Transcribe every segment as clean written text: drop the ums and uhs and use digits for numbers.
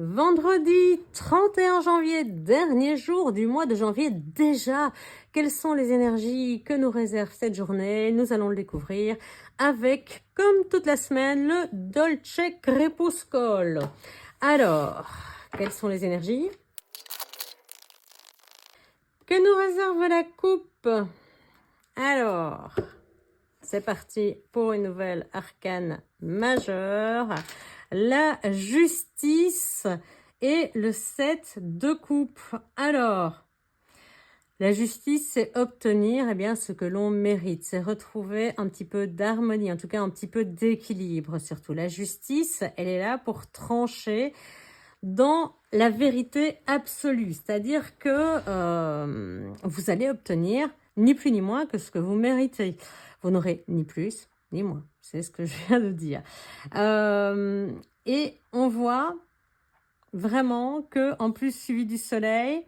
Vendredi 31 janvier, dernier jour du mois de janvier déjà. Quelles sont les énergies que nous réserve cette journée? Nous allons le découvrir avec, comme toute la semaine, le Dolce Crepuscolo. Alors, quelles sont les énergies que nous réserve la coupe? Alors, c'est parti pour une nouvelle arcane majeure. La justice et le 7 de coupe. Alors, la justice, c'est obtenir ce que l'on mérite. C'est retrouver un petit peu d'harmonie, en tout cas un petit peu d'équilibre surtout. La justice, elle est là pour trancher dans la vérité absolue. C'est-à-dire que vous allez obtenir ni plus ni moins que ce que vous méritez. Vous n'aurez ni plus ni moins. C'est ce que je viens de dire. Et on voit vraiment que, en plus suivi du soleil,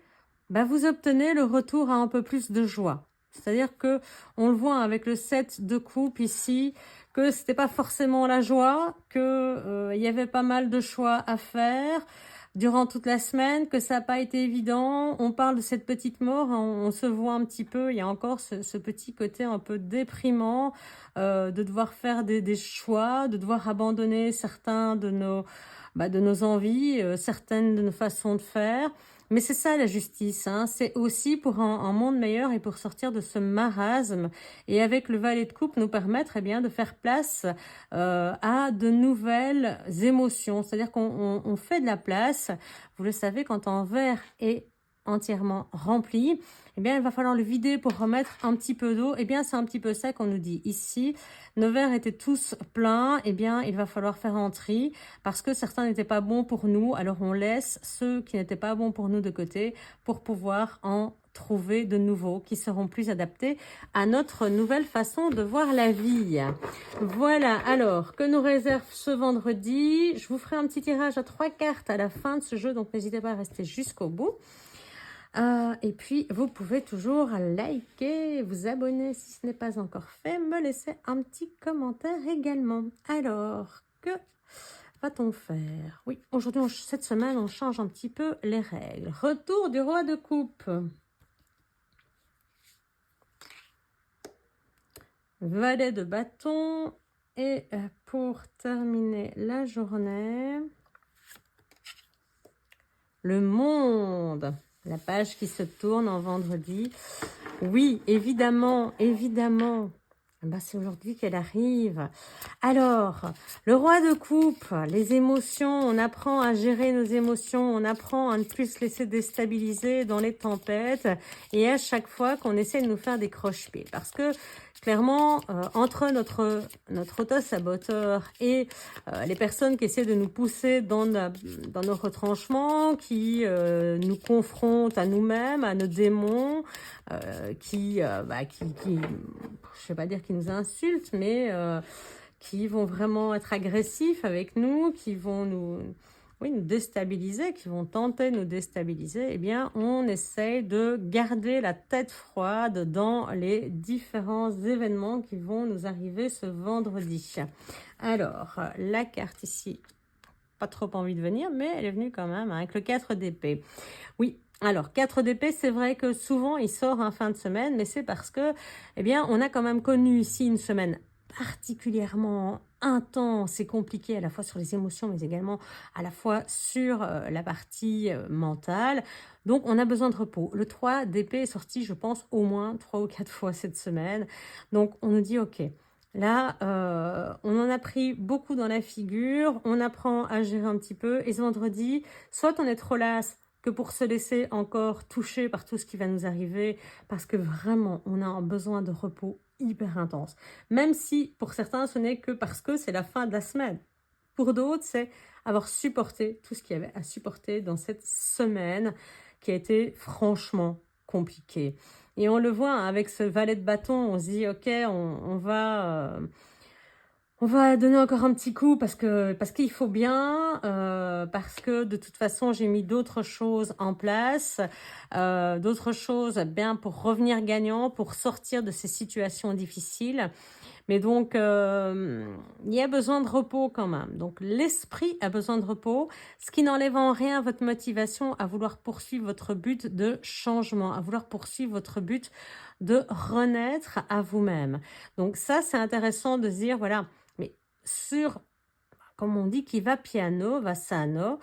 vous obtenez le retour à un peu plus de joie. C'est-à-dire que on le voit avec le 7 de coupe ici, que c'était pas forcément la joie, que il y avait pas mal de choix à faire durant toute la semaine, que ça n'a pas été évident. On parle de cette petite mort, hein, on se voit un petit peu, il y a encore ce petit côté un peu déprimant, de devoir faire des choix, de devoir abandonner certains de nos envies, certaines de nos façons de faire. Mais c'est ça la justice, hein. C'est aussi pour un monde meilleur et pour sortir de ce marasme. Et avec le valet de coupe, nous permettre de faire place à de nouvelles émotions. C'est-à-dire qu'on fait de la place. Vous le savez, quand un verre est entièrement rempli, il va falloir le vider pour remettre un petit peu d'eau. C'est un petit peu ça qu'on nous dit ici. Nos verres étaient tous pleins, il va falloir faire un tri parce que certains n'étaient pas bons pour nous. Alors on laisse ceux qui n'étaient pas bons pour nous de côté pour pouvoir en trouver de nouveaux qui seront plus adaptés à notre nouvelle façon de voir la vie. Voilà, alors, que nous réserve ce vendredi? Je vous ferai un petit tirage à 3 cartes à la fin de ce jeu, donc n'hésitez pas à rester jusqu'au bout. Et puis, vous pouvez toujours liker, vous abonner si ce n'est pas encore fait, me laisser un petit commentaire également. Alors, que va-t-on faire? Oui, aujourd'hui, cette semaine, on change un petit peu les règles. Retour du roi de coupe. Valet de bâton. Et pour terminer la journée, le monde. La page qui se tourne en vendredi. Oui, évidemment, évidemment. C'est aujourd'hui qu'elle arrive. Alors, le roi de coupe, les émotions, on apprend à gérer nos émotions, on apprend à ne plus se laisser déstabiliser dans les tempêtes et à chaque fois qu'on essaie de nous faire des croche-pieds. Parce que, clairement, entre notre auto-saboteur et les personnes qui essaient de nous pousser dans nos retranchements, qui nous confrontent à nous-mêmes, à nos démons, qui je vais pas dire qui nous insultent, mais qui vont vraiment être agressifs avec nous, qui vont nous déstabiliser, qui vont tenter de nous déstabiliser, on essaye de garder la tête froide dans les différents événements qui vont nous arriver ce vendredi. Alors, la carte ici, pas trop envie de venir, mais elle est venue quand même, avec le 4 d'épée. Oui, alors 4 d'épée, c'est vrai que souvent il sort en fin de semaine, mais c'est parce que, on a quand même connu ici une semaine particulièrement intense et compliquée, à la fois sur les émotions, mais également à la fois sur la partie mentale. Donc, on a besoin de repos. Le 3 d'épée est sorti, je pense, au moins 3 ou 4 fois cette semaine. Donc, on nous dit, ok, là, on en a pris beaucoup dans la figure, on apprend à gérer un petit peu, et ce vendredi, soit on est trop lasse que pour se laisser encore toucher par tout ce qui va nous arriver, parce que vraiment, on a un besoin de repos hyper intense. Même si, pour certains, ce n'est que parce que c'est la fin de la semaine. Pour d'autres, c'est avoir supporté tout ce qu'il y avait à supporter dans cette semaine qui a été franchement compliquée. Et on le voit, hein, avec ce valet de bâton, on se dit, ok, on va donner encore un petit coup parce qu'il faut bien, parce que de toute façon, j'ai mis d'autres choses en place, d'autres choses bien pour revenir gagnant, pour sortir de ces situations difficiles. Mais donc, il y a besoin de repos quand même. Donc, l'esprit a besoin de repos, ce qui n'enlève en rien votre motivation à vouloir poursuivre votre but de changement, à vouloir poursuivre votre but de renaître à vous-même. Donc ça, c'est intéressant de se dire, voilà, mais sur, comme on dit, qui va piano, va sano.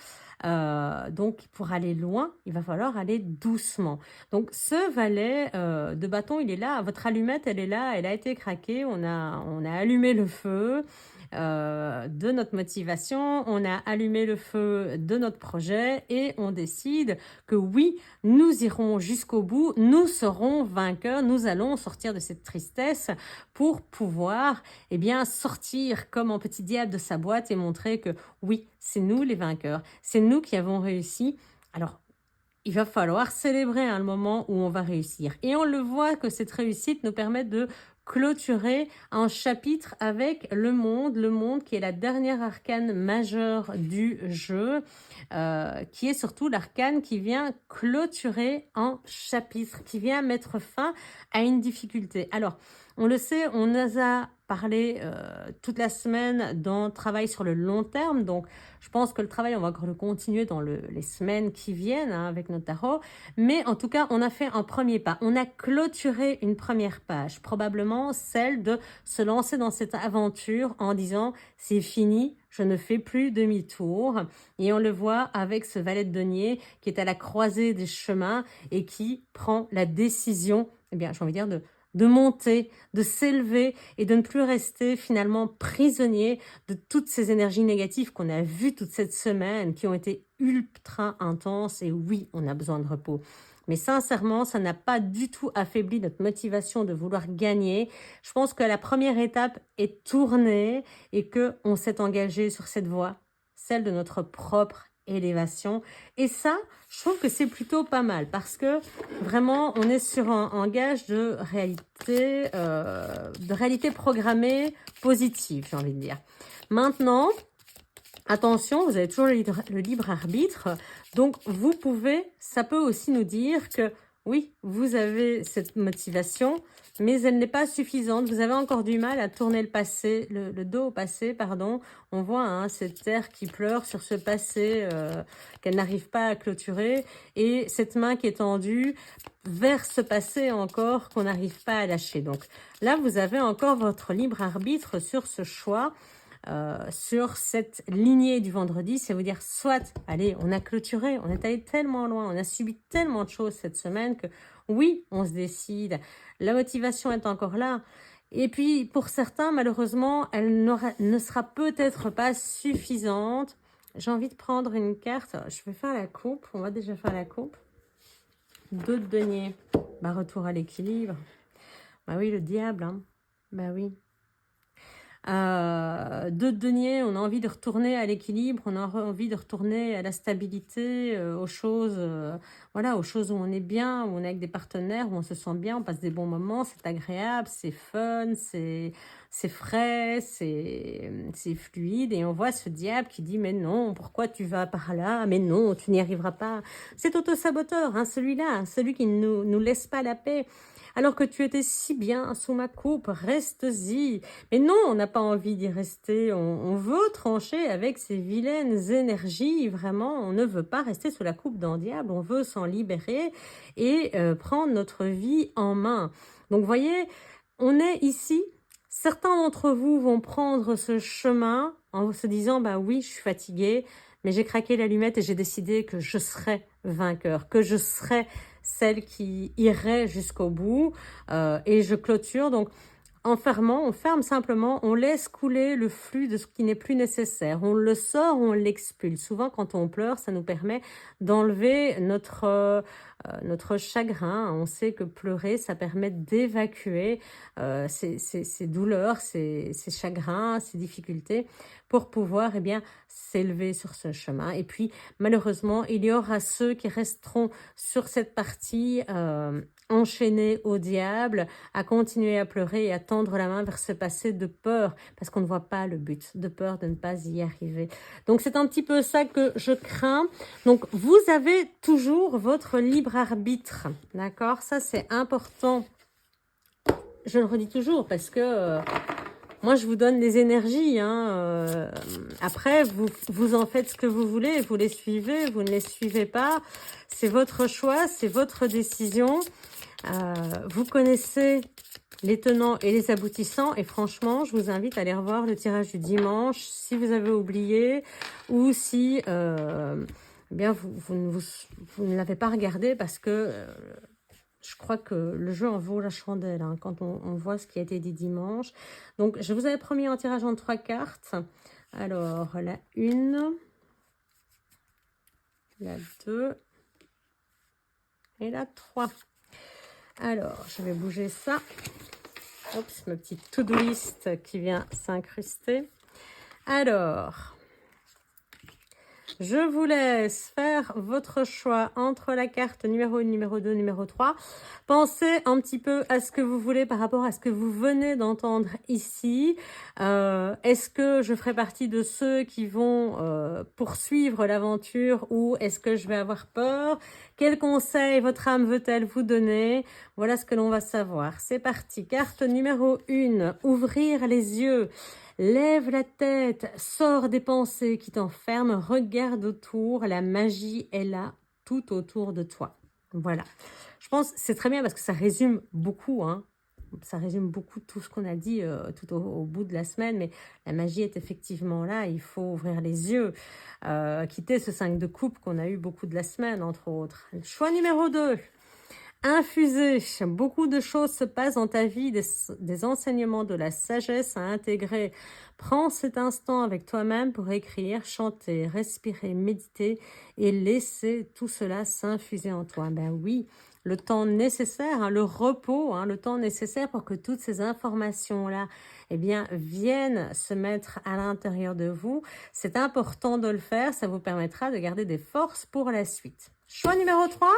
Donc, pour aller loin, il va falloir aller doucement. Donc, ce valet de bâton, il est là. Votre allumette, elle est là. Elle a été craquée. On a allumé le feu de notre motivation. On a allumé le feu de notre projet et on décide que oui, nous irons jusqu'au bout. Nous serons vainqueurs. Nous allons sortir de cette tristesse pour pouvoir, eh bien, sortir comme un petit diable de sa boîte et montrer que oui, c'est nous les vainqueurs, c'est nous qui avons réussi. Alors, il va falloir célébrer le moment où on va réussir. Et on le voit que cette réussite nous permet de clôturer un chapitre avec le monde qui est la dernière arcane majeure du jeu, qui est surtout l'arcane qui vient clôturer un chapitre, qui vient mettre fin à une difficulté. Alors, on le sait, on nous a parlé toute la semaine d'un travail sur le long terme. Donc, je pense que le travail, on va encore le continuer dans les semaines qui viennent avec notre tarot. Mais en tout cas, on a fait un premier pas. On a clôturé une première page, probablement celle de se lancer dans cette aventure en disant « c'est fini, je ne fais plus demi-tour ». Et on le voit avec ce valet de denier qui est à la croisée des chemins et qui prend la décision, eh bien, j'ai envie de dire, de monter, de s'élever et de ne plus rester finalement prisonnier de toutes ces énergies négatives qu'on a vues toute cette semaine, qui ont été ultra intenses. Et oui, on a besoin de repos. Mais sincèrement, ça n'a pas du tout affaibli notre motivation de vouloir gagner. Je pense que la première étape est tournée et qu'on s'est engagé sur cette voie, celle de notre propre élévation. Et ça, je trouve que c'est plutôt pas mal parce que vraiment, on est sur un gage de réalité programmée positive, j'ai envie de dire. Maintenant, attention, vous avez toujours le libre arbitre. Donc, vous pouvez, ça peut aussi nous dire que oui, vous avez cette motivation, mais elle n'est pas suffisante. Vous avez encore du mal à tourner le dos au passé, pardon. On voit cette terre qui pleure sur ce passé qu'elle n'arrive pas à clôturer et cette main qui est tendue vers ce passé encore qu'on n'arrive pas à lâcher. Donc là, vous avez encore votre libre arbitre sur ce choix. Sur cette lignée du vendredi, c'est vous dire soit, allez, on a clôturé, on est allé tellement loin, on a subi tellement de choses cette semaine que oui, on se décide, la motivation est encore là. Et puis, pour certains, malheureusement, elle ne sera peut-être pas suffisante. J'ai envie de prendre une carte, je vais faire la coupe, on va déjà faire la coupe. 2 de denier, bah, retour à l'équilibre. Bah oui, le diable, hein. Bah oui. 2 de denier, on a envie de retourner à l'équilibre, on a envie de retourner à la stabilité, aux choses, voilà, aux choses où on est bien, où on est avec des partenaires, où on se sent bien, on passe des bons moments, c'est agréable, c'est fun, c'est frais, c'est fluide. Et on voit ce diable qui dit « mais non, pourquoi tu vas par là? Mais non, tu n'y arriveras pas. » C'est auto-saboteur, hein, celui-là, celui qui ne nous laisse pas la paix. Alors que tu étais si bien sous ma coupe, reste-y. Mais non, on n'a pas envie d'y rester. On veut trancher avec ces vilaines énergies. Vraiment, on ne veut pas rester sous la coupe d'un diable. On veut s'en libérer et prendre notre vie en main. Donc, vous voyez, on est ici. Certains d'entre vous vont prendre ce chemin en se disant « bah oui, je suis fatiguée, mais j'ai craqué l'allumette et j'ai décidé que je serai vainqueur, que je serai celle qui irait jusqu'au bout et je clôture. » Donc, en fermant, on ferme simplement, on laisse couler le flux de ce qui n'est plus nécessaire. On le sort, on l'expulse. Souvent, quand on pleure, ça nous permet d'enlever notre chagrin. On sait que pleurer, ça permet d'évacuer ces douleurs, ces chagrins, ces difficultés pour pouvoir s'élever sur ce chemin. Et puis, malheureusement, il y aura ceux qui resteront sur cette partie enchaînés au diable, à continuer à pleurer et à tendre la main vers ce passé de peur, parce qu'on ne voit pas le but, de peur de ne pas y arriver. Donc, c'est un petit peu ça que je crains. Donc, vous avez toujours votre libre arbitre, d'accord? Ça, c'est important. Je le redis toujours parce que Moi, je vous donne les énergies. Hein, après, vous en faites ce que vous voulez. Vous les suivez, vous ne les suivez pas. C'est votre choix, c'est votre décision. Vous connaissez les tenants et les aboutissants. Et franchement, je vous invite à aller revoir le tirage du dimanche si vous avez oublié ou si eh bien vous ne l'avez pas regardé parce que je crois que le jeu en vaut la chandelle hein, quand on voit ce qui a été dit dimanche. Donc, je vous avais promis un tirage en 3 cartes. Alors, la 1, la 2 et la 3. Alors, je vais bouger ça. Oups, ma petite to-do list qui vient s'incruster. Alors, je vous laisse faire votre choix entre la carte numéro 1, numéro 2, numéro 3. Pensez un petit peu à ce que vous voulez par rapport à ce que vous venez d'entendre ici. Est-ce que je ferai partie de ceux qui vont poursuivre l'aventure ou est-ce que je vais avoir peur? Quel conseil votre âme veut-elle vous donner? Voilà ce que l'on va savoir. C'est parti. Carte numéro 1, ouvrir les yeux. Lève la tête, sors des pensées qui t'enferment, regarde autour, la magie est là, tout autour de toi. Voilà. Je pense que c'est très bien parce que ça résume beaucoup, hein. Ça résume beaucoup tout ce qu'on a dit tout au bout de la semaine, mais la magie est effectivement là, il faut ouvrir les yeux, quitter ce 5 de coupe qu'on a eu beaucoup de la semaine, entre autres. Choix numéro 2. Infuser, beaucoup de choses se passent dans ta vie, des enseignements de la sagesse à intégrer. Prends cet instant avec toi-même pour écrire, chanter, respirer, méditer et laisser tout cela s'infuser en toi. Ben oui, le temps nécessaire, hein, le repos, hein, le temps nécessaire pour que toutes ces informations-là eh bien, viennent se mettre à l'intérieur de vous. C'est important de le faire, ça vous permettra de garder des forces pour la suite. Choix numéro 3.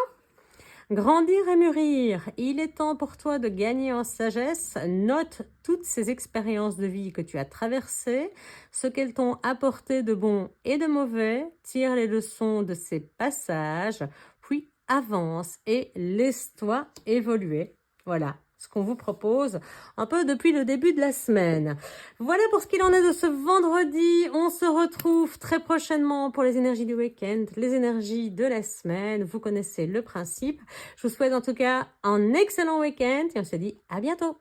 Grandir et mûrir, il est temps pour toi de gagner en sagesse. Note toutes ces expériences de vie que tu as traversées, ce qu'elles t'ont apporté de bon et de mauvais. Tire les leçons de ces passages, puis avance et laisse-toi évoluer. Voilà ce qu'on vous propose un peu depuis le début de la semaine. Voilà pour ce qu'il en est de ce vendredi. On se retrouve très prochainement pour les énergies du week-end, les énergies de la semaine. Vous connaissez le principe. Je vous souhaite en tout cas un excellent week-end et on se dit à bientôt.